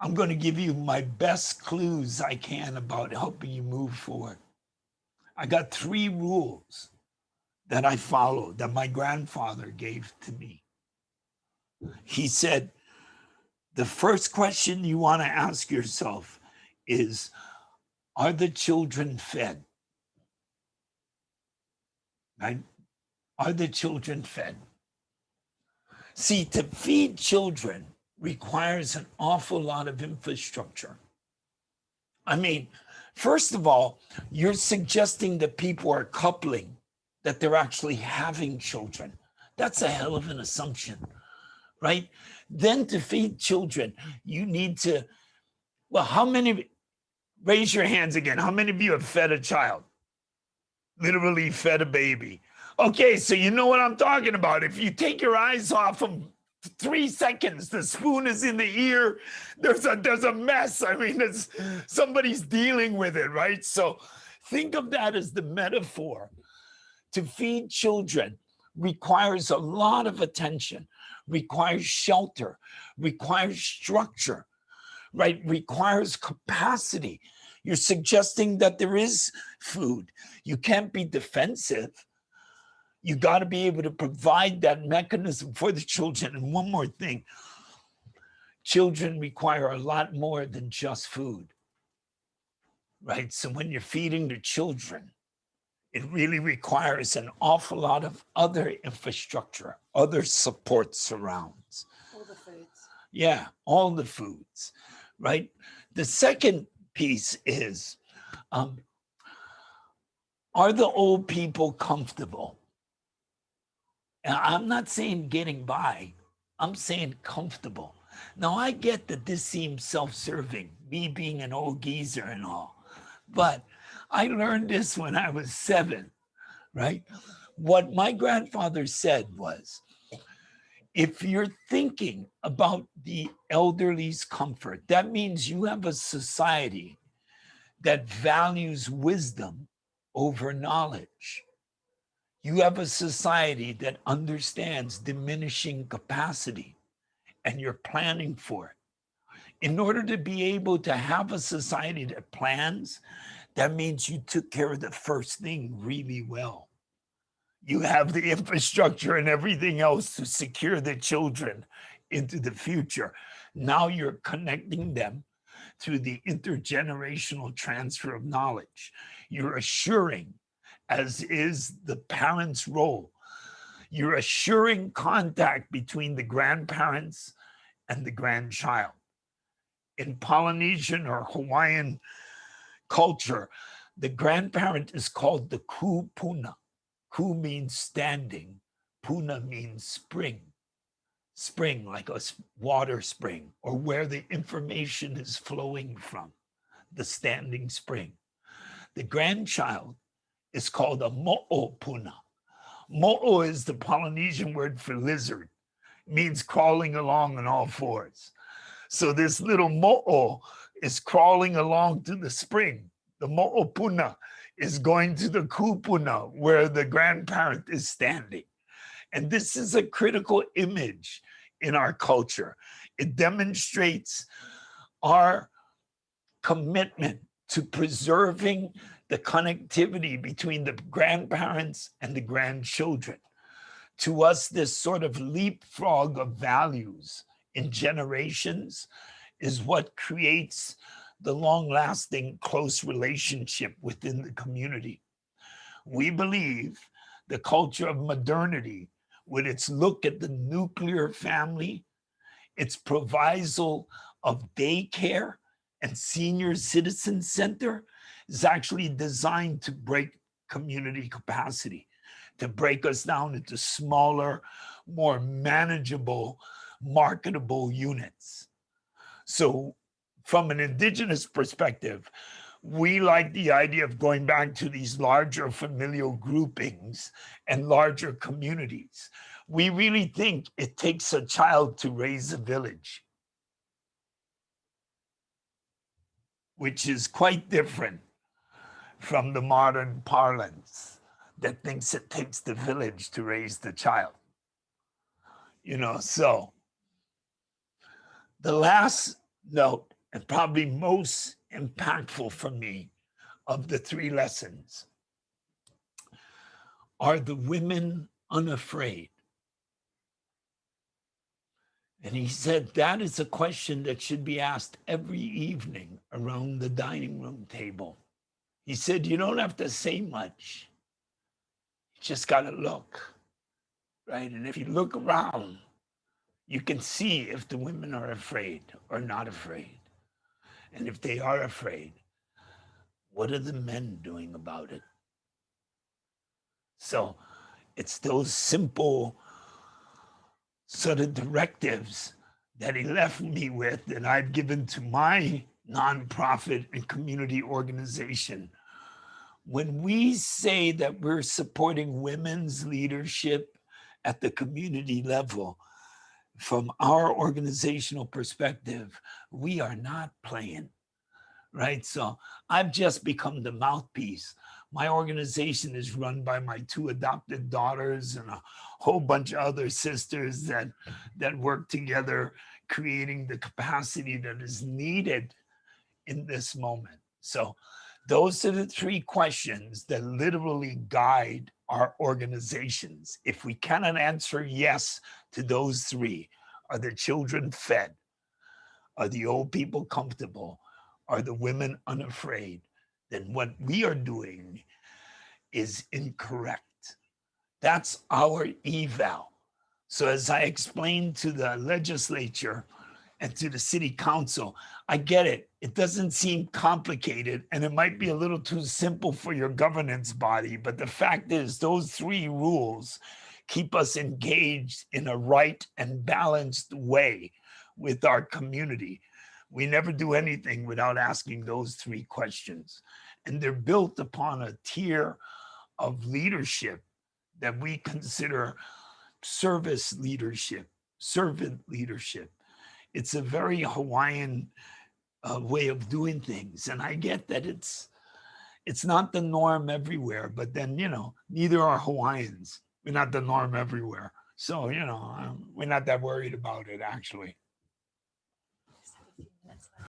I'm going to give you my best clues I can about helping you move forward. I got 3 rules that I followed that my grandfather gave to me. He said, the first question you want to ask yourself is, are the children fed? Right? Are the children fed? See, to feed children requires an awful lot of infrastructure. I mean, first of all, you're suggesting that people are coupling, that they're actually having children. That's a hell of an assumption, right? Then to feed children, you need to, well, how many, raise your hands again. How many of you have fed a child? Literally fed a baby. Okay, so you know what I'm talking about. If you take your eyes off them 3 seconds, the spoon is in the ear, there's a mess. I mean, somebody's dealing with it, right? So think of that as the metaphor. To feed children requires a lot of attention, requires shelter, requires structure, right? Requires capacity. You're suggesting that there is food. You can't be defensive. You got to be able to provide that mechanism for the children. And one more thing, children require a lot more than just food, right? So when you're feeding the children, it really requires an awful lot of other infrastructure, other support surrounds. All the foods. Yeah, all the foods, right? The second piece is, are the old people comfortable? And I'm not saying getting by, I'm saying comfortable. Now, I get that this seems self-serving, me being an old geezer and all, but I learned this when I was 7, right? What my grandfather said was, if you're thinking about the elderly's comfort, that means you have a society that values wisdom over knowledge. You have a society that understands diminishing capacity, and you're planning for it. In order to be able to have a society that plans, that means you took care of the first thing really well. You have the infrastructure and everything else to secure the children into the future. Now you're connecting them through the intergenerational transfer of knowledge. You're assuring, as is the parent's role, you're assuring contact between the grandparents and the grandchild. In Polynesian or Hawaiian culture, the grandparent is called the ku puna. Ku means standing, puna means spring. Spring, like a water spring, or where the information is flowing from, the standing spring. The grandchild is called a mo'opuna. Mo'o is the Polynesian word for lizard, means crawling along on all fours. So this little mo'o is crawling along to the spring. The mo'opuna is going to the kupuna, where the grandparent is standing. And this is a critical image in our culture. It demonstrates our commitment to preserving the connectivity between the grandparents and the grandchildren. To us, this sort of leapfrog of values in generations is what creates the long-lasting close relationship within the community. We believe the culture of modernity, with its look at the nuclear family, its proviso of daycare and senior citizen center, is actually designed to break community capacity, to break us down into smaller, more manageable, marketable units. So from an indigenous perspective, we like the idea of going back to these larger familial groupings and larger communities. We really think it takes a child to raise a village, which is quite different from the modern parlance that thinks it takes the village to raise the child. So the last note and probably most impactful for me of the 3 lessons. Are the women unafraid? And he said that is a question that should be asked every evening around the dining room table. He said, you don't have to say much. You just got to look, right? And if you look around, you can see if the women are afraid or not afraid. And if they are afraid, what are the men doing about it? So it's those simple sort of directives that he left me with that I've given to my nonprofit and community organization. When we say that we're supporting women's leadership at the community level, from our organizational perspective, we are not playing, right? So I've just become the mouthpiece. My organization is run by my 2 adopted daughters and a whole bunch of other sisters that work together, creating the capacity that is needed in this moment. So those are the 3 questions that literally guide our organizations. If we cannot answer yes to those 3, are the children fed? Are the old people comfortable? Are the women unafraid? Then what we are doing is incorrect. That's our eval. So as I explained to the legislature and to the city council, I get it. It doesn't seem complicated and it might be a little too simple for your governance body, but the fact is those 3 rules keep us engaged in a right and balanced way with our community. We never do anything without asking those 3 questions. And they're built upon a tier of leadership that we consider service leadership, servant leadership. It's a very Hawaiian way of doing things. And I get that it's not the norm everywhere, but then, neither are Hawaiians. We're not the norm everywhere. So, we're not that worried about it, actually.